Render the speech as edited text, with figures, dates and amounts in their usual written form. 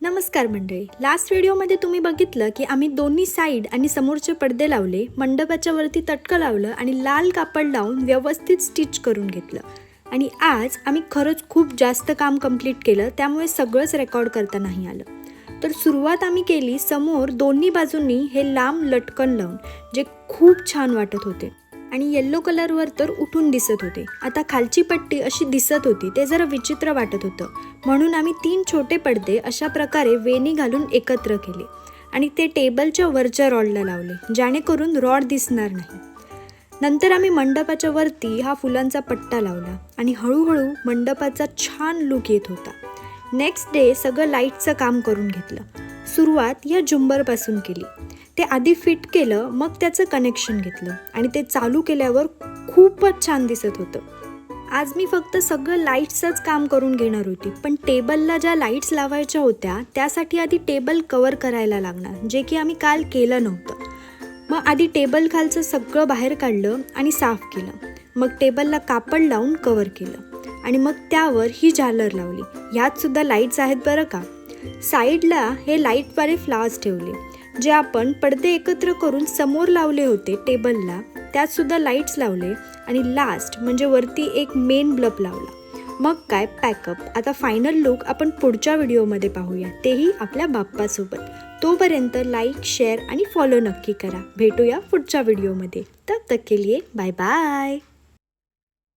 नमस्कार मंडळी, लास्ट व्हिडिओमध्ये तुम्ही बघितलं की आम्ही दोन्ही साईड आणि समोरचे पडदे लावले, मंडपाच्या वरती तटकं लावलं आणि लाल कापड लावून व्यवस्थित स्टिच करून घेतलं. आणि आज आम्ही खरंच खूप जास्त काम कंप्लीट केलं, त्यामुळे सगळंच रेकॉर्ड करता नाही आलं. तर सुरुवात आम्ही केली समोर दोन्ही बाजूंनी हे लांब लटकन लावून, जे खूप छान वाटत होते आणि येल्लो कलरवर तर उठून दिसत होते. आता खालची पट्टी अशी दिसत होती, ते जरा विचित्र वाटत होतं, म्हणून आम्ही 3 छोटे पडदे अशा प्रकारे वेणी घालून एकत्र केले आणि ते टेबलच्या वरच्या रॉडला लावले, जेणेकरून रॉड दिसणार नाही. नंतर आम्ही मंडपाच्या वरती हा फुलांचा पट्टा लावला आणि हळूहळू मंडपाचा छान लुक येत होता. नेक्स्ट डे सगळं लाईटचं काम करून घेतलं. सुरुवात या झुंबरपासून केली. ते आधी फिट केलं, मग त्याचं कनेक्शन घेतलं आणि ते चालू केल्यावर खूपच छान दिसत होतं. आज मी फक्त सगळं लाईट्सचंच काम करून घेणार होती, पण टेबलला ज्या लाईट्स लावायच्या होत्या त्यासाठी आधी टेबल कवर करायला लागणार, जे की आम्ही काल केलं नव्हतं. मग आधी टेबल खालचं सगळं बाहेर काढलं आणि साफ केलं. मग टेबलला कापड लावून कवर केलं आणि मग त्यावर ही झालर लावली. ह्यात सुद्धा लाईट्स आहेत बरं का. साईडला हे लाईटवाले फ्लावर्स ठेवले, जे आपण पडदे एकत्र करून समोर लावले होते टेबलला, त्यात सुद्धा लाईट्स लावले आणि लास्ट म्हणजे वरती एक मेन बल्ब लावला. मग काय पॅकअप. आता फायनल लुक आपण पुढच्या व्हिडिओमध्ये पाहूया, तेही आपल्या बाप्पासोबत. तोपर्यंत लाईक, शेअर आणि फॉलो नक्की करा. भेटूया पुढच्या व्हिडिओमध्ये. तब तक के लिए बाय बाय.